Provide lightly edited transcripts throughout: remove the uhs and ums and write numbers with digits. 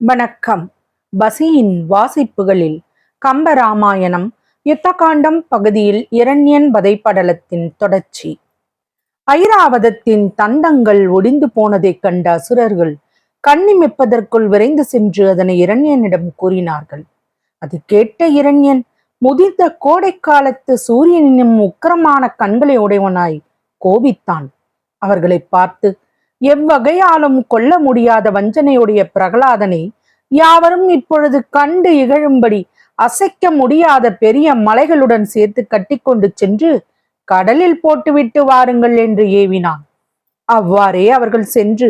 வணக்கம். பசியின் வாசிப்புகளில் கம்பராமாயணம் யுத்தகாண்டம் பகுதியில் இரண்யன் வதைப்படலத்தின் தொடர்ச்சி. ஐராவதத்தின் தந்தங்கள் ஒடிந்து போனதைக் கண்ட அசுரர்கள் கண்ணிமைப்பதற்குள் விரைந்து சென்று அதனை இரண்யனிடம் கூறினார்கள். அது கேட்ட இரண்யன் முதிர்ந்த கோடைக்காலத்து சூரியனின் உக்கிரமான கண்களை உடையவனாய் கோபித்தான். அவர்களை பார்த்து, எவ்வகையாலும் கொல்ல முடியாத வஞ்சனையுடைய பிரகலாதனை யாவரும் இப்பொழுது கண்டு இகழும்படி அசைக்க முடியாத பெரிய மலைகளுடன் சேர்த்து கட்டிக்கொண்டு சென்று கடலில் போட்டுவிட்டு வாருங்கள் என்று ஏவினான். அவ்வாறே அவர்கள் சென்று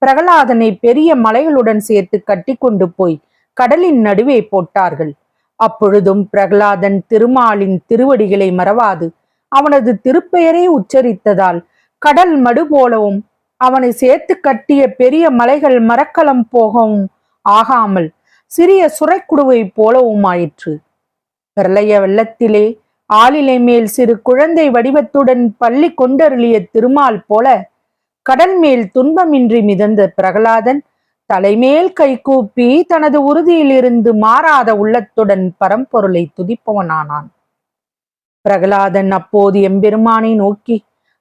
பிரகலாதனை பெரிய மலைகளுடன் சேர்த்து கட்டிக்கொண்டு போய் கடலின் நடுவே போட்டார்கள். அப்பொழுதும் பிரகலாதன் திருமாலின் திருவடிகளை மறவாது அவனது திருப்பெயரை உச்சரித்ததால் கடல் மடு போலவும் அவனை சேர்த்து கட்டிய பெரிய மலைகள் மரக்கலம் போகவும் ஆகாமல் சிறிய சுரைக்குடுவை போலவும் ஆயிற்று. பிரளய வெள்ளத்திலே ஆளிலை மேல் சிறு குழந்தை வடிவத்துடன் பள்ளி கொண்டருளிய திருமால் போல கடல் மேல் துன்பமின்றி மிதந்த பிரகலாதன் தலைமேல் கைகூப்பி தனது உறுதியிலிருந்து மாறாத உள்ளத்துடன் பரம்பொருளை துதிப்பவனானான். பிரகலாதன் அப்போது எம்பெருமானை நோக்கி,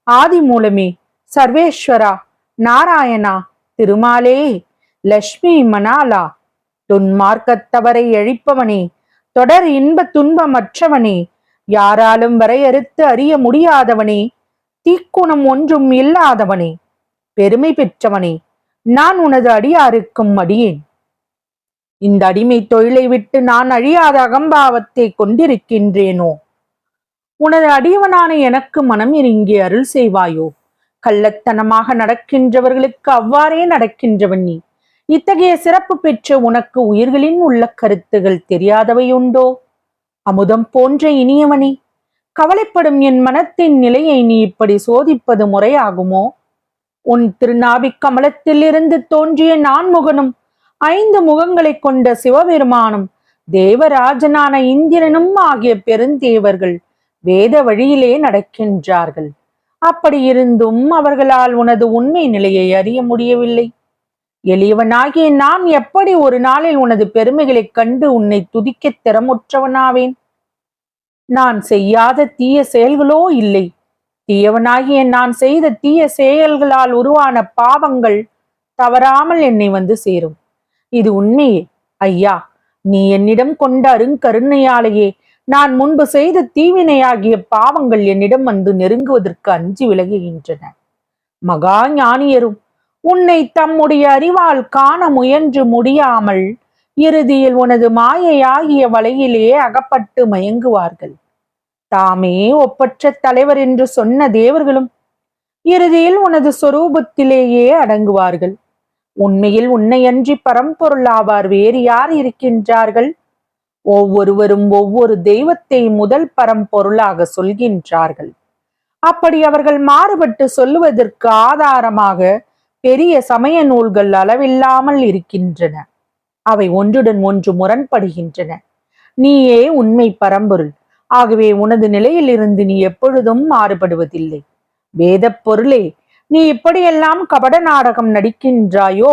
ஆதி மூலமே, சர்வேஸ்வரா, நாராயணா, திருமாலே, லட்சுமி மணாலா, துன்மார்க்கத்தவரை அழிப்பவனே, தொடர் இன்ப துன்பமற்றவனே, யாராலும் வரையறுத்து அறிய முடியாதவனே, தீக்குணம் ஒன்றும் இல்லாதவனே, பெருமை பெற்றவனே, நான் உனது அடியாருக்கும் அடியேன். இந்த அடிமை தொழிலை விட்டு நான் அழியாத அகம்பாவத்தை கொண்டிருக்கின்றேனோ? உனது அடியவனான எனக்கு மனம் இறங்கி அருள் செய்வாயோ? கள்ளத்தனமாக நடக்கின்றவர்களுக்கு அவ்வாறே நடக்கின்றவன் நீ. இத்தகைய சிறப்பு பெற்ற உனக்கு உயிர்களின் உள்ள கருத்துகள் தெரியாதவை உண்டோ? அமுதம் போன்ற இனியவனே, கவலைப்படும் என் மனத்தின் நிலையை நீ இப்படி சோதிப்பது முறையாகுமோ? உன் திருநாபிக் கமலத்தில் இருந்து தோன்றிய நான்முகனும் 5 முகங்களை கொண்ட சிவபெருமானும் தேவராஜனான இந்திரனும் ஆகிய பெருந்தேவர்கள் வேத வழியிலே நடக்கின்றார்கள். அப்படி இருந்தும் அவர்களால் உனது உண்மை நிலையை அறிய முடியவில்லை. எளியவனாகிய நான் எப்படி ஒரு நாளில் உனது பெருமைகளைக் கண்டு உன்னை துதிக்க திறமுற்றவனாவேன்? நான் செய்யாத தீய செயல்களோ இல்லை. தீயவனாகிய நான் செய்த தீய செயல்களால் உருவான பாவங்கள் தவறாமல் என்னை வந்து சேரும். இது உண்மையே. ஐயா, நீ என்னிடம் கொண்ட அருங்கருணையாலேயே நான் முன்பு செய்த தீவினையாகிய பாவங்கள் என்னிடம் வந்து நெருங்குவதற்கு அஞ்சி விலகுகின்றன. மகா ஞானியரும் உன்னை தம்முடைய அறிவால் காண முயன்று முடியாமல் இறுதியில் உனது மாயையாகிய வலையிலே அகப்பட்டு மயங்குவார்கள். தாமே ஒப்பற்ற தலைவர் என்று சொன்ன தேவர்களும் இறுதியில் உனது சொரூபத்திலேயே அடங்குவார்கள். உண்மையில் உன்னையன்றி பரம்பொருளாவார் வேறு யார் இருக்கின்றார்கள்? ஒவ்வொருவரும் ஒவ்வொரு தெய்வத்தை முதல் பரம்பொருளாக சொல்கின்றார்கள். அப்படி அவர்கள் மாறுபட்டு சொல்லுவதற்கு ஆதாரமாக பெரிய சமய நூல்கள் அளவில்லாமல் இருக்கின்றன. அவை ஒன்றுடன் ஒன்று முரண்படுகின்றன. நீயே உண்மை பரம்பொருள். ஆகவே உனது நிலையிலிருந்து நீ எப்பொழுதும் மாறுபடுவதில்லை. வேத பொருளே, நீ இப்படியெல்லாம் கபட நாடகம் நடிக்கின்றாயோ?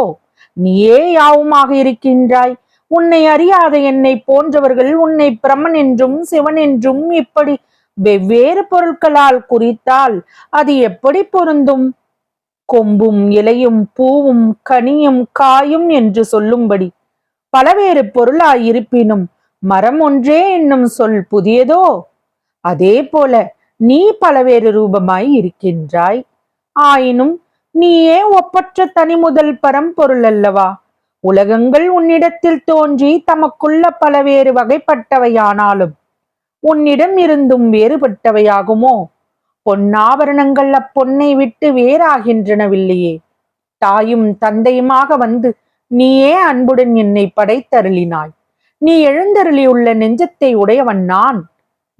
நீயே யாவுமாக இருக்கின்றாய். உன்னை அறியாத என்னை போன்றவர்கள் உன்னை பிரமன் என்றும் சிவன் என்றும் இப்படி வெவ்வேறு பொருட்களால் குறித்தால் அது எப்படி பொருந்தும்? கொம்பும் இலையும் பூவும் கனியும் காயும் என்று சொல்லும்படி பலவேறு பொருளாயிருப்பினும் மரம் ஒன்றே என்னும் சொல் புதியதோ? அதே போல நீ பலவேறு ரூபமாய் இருக்கின்றாய். ஆயினும் நீயே ஒப்பற்ற தனி முதல் பரம்பொருள் அல்லவா? உலகங்கள் உன்னிடத்தில் தோன்றி தமக்குள்ள பலவேறு வகைப்பட்டவையானாலும் உன்னிடம் இருந்தும் வேறுபட்டவையாகுமோ? பொன்னாபரணங்கள் அப்பொன்னை விட்டு வேறாகின்றனவில்லையே. தாயும் தந்தையுமாக வந்து நீயே அன்புடன் என்னை படைத்தருளினாய். நீ எழுந்தருளியுள்ள நெஞ்சத்தை உடையவன் நான்.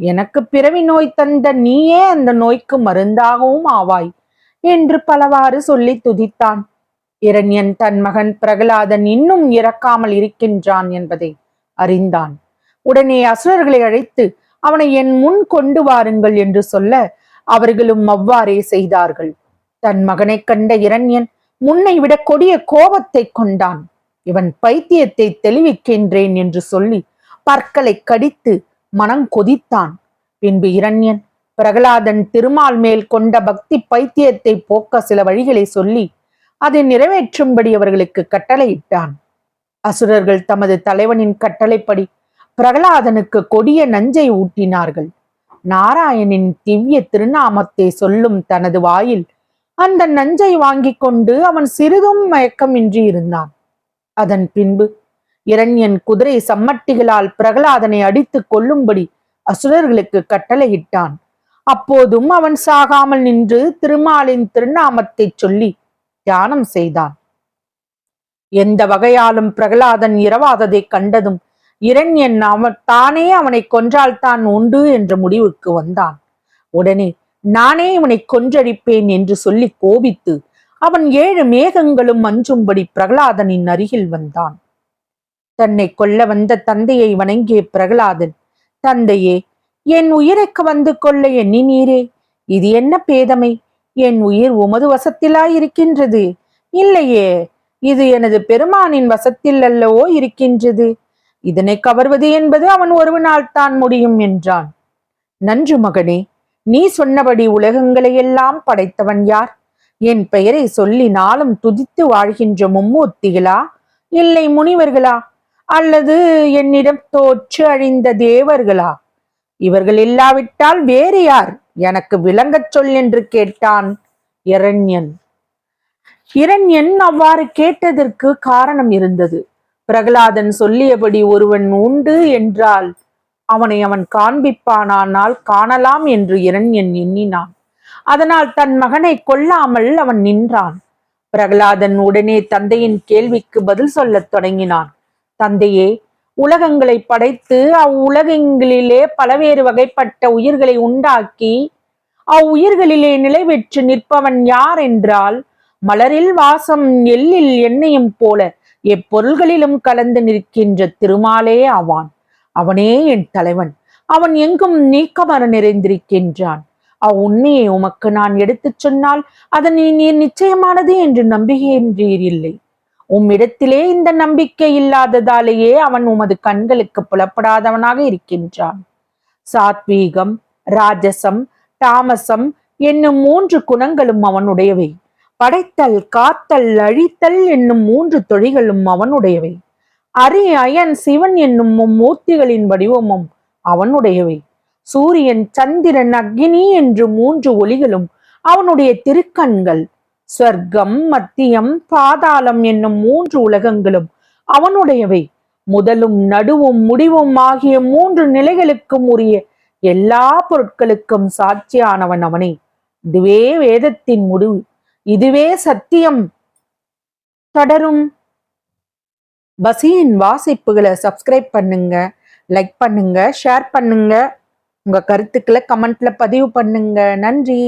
எனக்கு பிறவி நோய் தந்த நீயே அந்த நோய்க்கு மருந்தாகவும் ஆவாய் என்று பலவாறு சொல்லி துதித்தான். இரண்யன் தன் மகன் பிரகலாதன் இன்னும் இறக்காமல் இருக்கின்றான் என்பதை அறிந்தான். உடனே அசுரர்களை அழைத்து அவனை என் முன் கொண்டு வாருங்கள் என்று சொல்ல அவர்களும் அவ்வாறே செய்தார்கள். தன் மகனை கண்ட இரண்யன் முன்னை விட கொடிய கோபத்தை கொண்டான். இவன் பைத்தியத்தை தெளிவிக்கின்றேன் என்று சொல்லி பற்களை கடித்து மனம் கொதித்தான். பின்பு இரண்யன் பிரகலாதன் திருமால் மேல் கொண்ட பக்தி பைத்தியத்தை போக்க சில வழிகளை சொல்லி அதை நிறைவேற்றும்படி அவர்களுக்கு கட்டளையிட்டான். அசுரர்கள் தமது தலைவனின் கட்டளைப்படி பிரகலாதனுக்கு கொடிய நஞ்சை ஊட்டினார்கள். நாராயணின் திவ்ய திருநாமத்தை சொல்லும் தனது வாயில் அந்த நஞ்சை வாங்கி கொண்டு அவன் சிறிதும் மயக்கமின்றி இருந்தான். அதன் பின்பு இரண்யன் குதிரை சம்மட்டிகளால் பிரகலாதனை அடித்து கொல்லும்படி அசுரர்களுக்கு கட்டளையிட்டான். அப்போதும் அவன் சாகாமல் நின்று திருமாலின் திருநாமத்தை சொல்லி தியானம் செய்தான். எந்த வகையாலும் பிரகலாதன் இரவாததை கண்டதும் இரண்யன் தானே அவனை கொன்றால்தான் உண்டு என்ற முடிவுக்கு வந்தான். உடனே நானே இவனை கொன்றழிப்பேன் என்று சொல்லி கோபித்து அவன் 7 மேகங்களும் அஞ்சும்படி பிரகலாதனின் அருகில் வந்தான். தன்னை கொல்ல வந்த தந்தையை வணங்கிய பிரகலாதன், தந்தையே, என் உயிரைக்கு வந்து கொள்ள எண்ணினீரே, இது என்ன பேதமை? என் உயிர் உமது வசத்திலாயிருக்கின்றது. இல்லையே, இது எனது பெருமானின் வசத்தில் அல்லவோ இருக்கின்றது. இதனை கவர்வது என்பது அவன் ஒருவனால் தான் முடியும் என்றான். நன்று மகனே, நீ சொன்னபடி உலகங்களை எல்லாம் படைத்தவன் யார்? என் பெயரை சொல்லி நாளும் துதித்து வாழ்கின்ற மும்மூர்த்திகளா, இல்லை முனிவர்களா, அல்லது என்னிடம் தோற்று அழிந்த தேவர்களா? இவர்கள் இல்லாவிட்டால் வேறு யார்? எனக்கு விளங்கச் சொல் என்று கேட்டான் இரண்யன். இரண்யன் அவ்வாறு கேட்டதற்கு காரணம் இருந்தது. பிரகலாதன் சொல்லியபடி ஒருவன் உண்டு என்றால் அவனை அவன் காண்பிப்பானால் காணலாம் என்று இரண்யன் எண்ணினான். அதனால் தன் மகனை கொல்லாமல் அவன் நின்றான். பிரகலாதன் உடனே தந்தையின் கேள்விக்கு பதில் சொல்லத் தொடங்கினான். தந்தையே, உலகங்களை படைத்து அவ்வுலகங்களிலே பலவேறு வகைப்பட்ட உயிர்களை உண்டாக்கி அவ்வுயிர்களிலே நிலை பெற்று நிற்பவன் யார் என்றால், மலரில் வாசம் எள்ளில் எண்ணெயும் போல எப்பொருள்களிலும் கலந்து நிற்கின்ற திருமாலே ஆவான். அவனே என் தலைவன். அவன் எங்கும் நீக்கமர நிறைந்திருக்கின்றான். உண்மையை உமக்கு நான் எடுத்துச் சொன்னால் அதனை நீர் நிச்சயமானது என்று நம்புகின்றீர் இல்லை. உம்மிடத்திலே இந்த நம்பிக்கை இல்லாததாலேயே அவன் உமது கண்களுக்கு புலப்படாதவனாக இருக்கின்றான். சாத்வீகம், ராஜசம், தாமசம் என்னும் 3 குணங்களும் அவனுடையவை. படைத்தல், காத்தல், அழித்தல் என்னும் 3 தொழில்களும் அவனுடையவை. அரி, அயன், சிவன் என்னும் மூர்த்திகளின் வடிவமும் அவனுடையவை. சூரியன், சந்திரன், அக்னி என்று 3 ஒளிகளும் அவனுடைய திருக்கண்கள். சொர்க்கம், மத்தியம், பாதாளம் என்னும் 3 உலகங்களும் அவனுடையவை. முதலும் நடுவும் முடிவும் ஆகிய 3 நிலைகளுக்கும் உரிய எல்லா பொருட்களுக்கும் சாட்சியானவன் அவனே. இதுவே வேதத்தின் முடிவு. இதுவே சத்தியம். தொடரும். பசியின் வாசிப்புகளை சப்ஸ்கிரைப் பண்ணுங்க, லைக் பண்ணுங்க, ஷேர் பண்ணுங்க. உங்க கருத்துக்களை கமெண்ட்ல பதிவு பண்ணுங்க. நன்றி.